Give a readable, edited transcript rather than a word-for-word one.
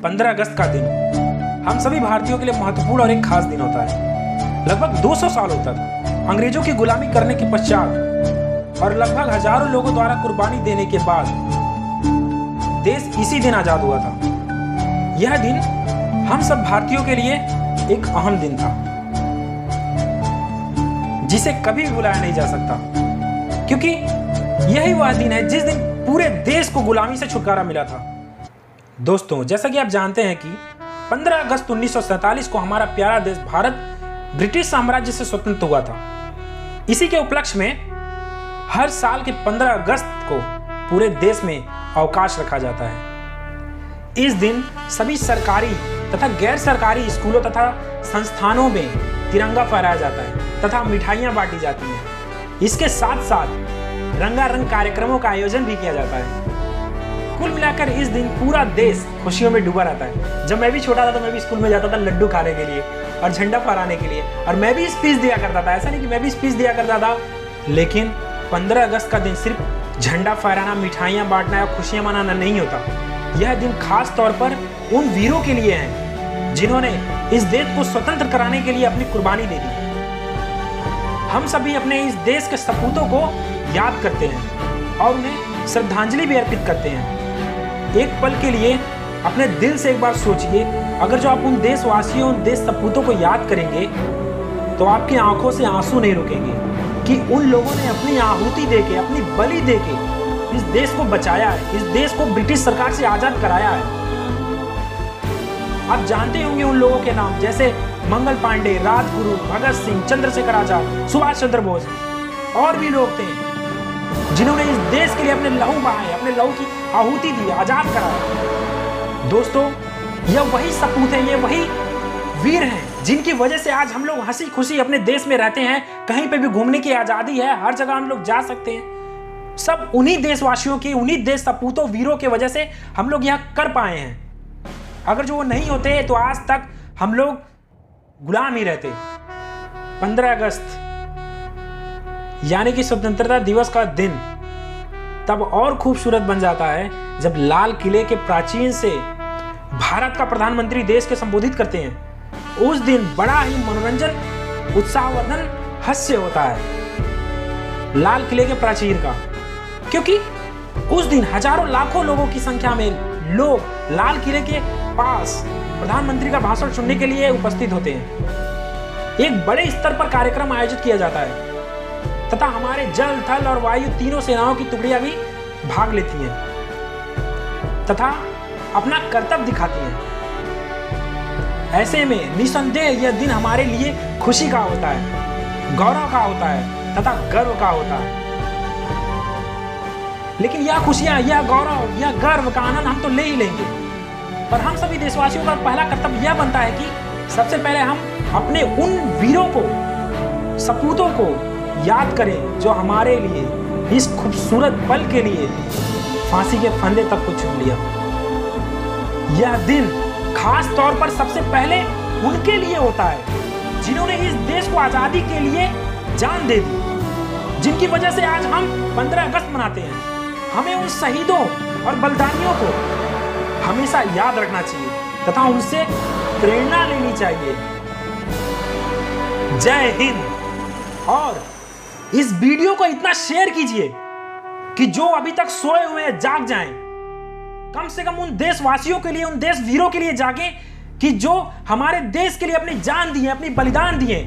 15 अगस्त का दिन हम सभी भारतीयों के लिए महत्वपूर्ण और एक खास दिन होता है। लगभग 200 सालों तक अंग्रेजों की गुलामी करने के पश्चात और लगभग हजारों लोगों द्वारा कुर्बानी देने के बाद देश इसी दिन आजाद हुआ था। यह दिन हम सब भारतीयों के लिए एक अहम दिन था, जिसे कभी भी भुलाया नहीं जा सकता, क्योंकि यही वह दिन है जिस दिन पूरे देश को गुलामी से छुटकारा मिला था। दोस्तों, जैसा कि आप जानते हैं कि 15 अगस्त 1947 को हमारा प्यारा देश भारत ब्रिटिश साम्राज्य से स्वतंत्र हुआ था। इसी के उपलक्ष्य में हर साल के 15 अगस्त को पूरे देश में अवकाश रखा जाता है। इस दिन सभी सरकारी तथा गैर सरकारी स्कूलों तथा संस्थानों में तिरंगा फहराया जाता है तथा मिठाइयां बांटी जाती हैं। इसके साथ साथ रंगारंग कार्यक्रमों का आयोजन भी किया जाता है। कुल मिलाकर इस दिन पूरा देश खुशियों में डूबा रहता है। जब मैं भी छोटा था तो मैं भी स्कूल में जाता था लड्डू खाने के लिए और झंडा फहराने के लिए, और मैं भी स्पीच दिया करता था। ऐसा नहीं कि मैं भी स्पीच दिया करता था, लेकिन 15 अगस्त का दिन सिर्फ झंडा फहराना, मिठाइयाँ बांटना या खुशियाँ मनाना नहीं होता। यह दिन खास तौर पर उन वीरों के लिए है जिन्होंने इस देश को स्वतंत्र कराने के लिए अपनी कुर्बानी दे दी। हम सभी अपने इस देश के सपूतों को याद करते हैं और उन्हें श्रद्धांजलि भी अर्पित करते हैं। एक पल के लिए अपने दिल से एक बार सोचिए, अगर जो आप उन देशवासियों, उन देश सपूतों को याद करेंगे तो आपकी आंखों से आंसू नहीं रुकेंगे कि उन लोगों ने अपनी आहुति देके, अपनी बलि देके इस देश को बचाया है, इस देश को ब्रिटिश सरकार से आजाद कराया है। आप जानते होंगे उन लोगों के नाम, जैसे मंगल पांडे, राजगुरु, भगत सिंह, चंद्रशेखर आजाद, सुभाष चंद्र बोस, और भी लोग थे जिन्होंने इस देश के लिए अपने लहू बहाए, अपने लहू की आहुति दी, आजाद कराया। दोस्तों, यह वही सपूत हैं, ये वही वीर हैं जिनकी वजह से आज हम लोग हंसी खुशी अपने देश में रहते हैं। कहीं पे भी घूमने की आजादी है, हर जगह हम लोग जा सकते हैं। सब उन्हीं देशवासियों की, उन्हीं देश सपूतों, वीरों की वजह से हम लोग यह कर पाए हैं। अगर जो वो नहीं होते तो आज तक हम लोग गुलाम ही रहते। 15 अगस्त यानी कि स्वतंत्रता दिवस का दिन तब और खूबसूरत बन जाता है जब लाल किले के प्राचीन से भारत का प्रधानमंत्री देश के संबोधित करते हैं। उस दिन बड़ा ही मनोरंजन, उत्साहवर्धन हास्य होता है लाल किले के प्राचीर का, क्योंकि उस दिन हजारों लाखों लोगों की संख्या में लोग लाल किले के पास प्रधानमंत्री का भाषण सुनने के लिए उपस्थित होते हैं। एक बड़े स्तर पर कार्यक्रम आयोजित किया जाता है तथा हमारे जल, थल और वायु तीनों सेनाओं की टुकड़ियां भी भाग लेती हैं तथा अपना कर्तव्य दिखाती हैं। ऐसे में निसंदेह यह दिन हमारे लिए खुशी का होता है, गौरव का होता है तथा गर्व का होता है। लेकिन यह खुशियां, यह गौरव, यह गर्व का आनंद हम तो ले ही लेंगे, पर हम सभी देशवासियों का पहला कर्तव्य यह बनता है कि सबसे पहले हम अपने उन वीरों को, सपूतों को याद करें जो हमारे लिए इस खूबसूरत पल के लिए फांसी के फंदे तक को चुन लिया। यह दिन खास तौर पर सबसे पहले उनके लिए होता है जिन्होंने इस देश को आजादी के लिए जान दे दी, जिनकी वजह से आज हम 15 अगस्त मनाते हैं। हमें उन शहीदों और बलिदानियों को हमेशा याद रखना चाहिए तथा उनसे प्रेरणा लेनी चाहिए। जय हिंद। और इस वीडियो को इतना शेयर कीजिए कि जो अभी तक सोए हुए हैं जाग जाएं। कम से कम उन देशवासियों के लिए, उन देश वीरों के लिए जागें कि जो हमारे देश के लिए अपनी जान दी है, अपनी बलिदान दिए।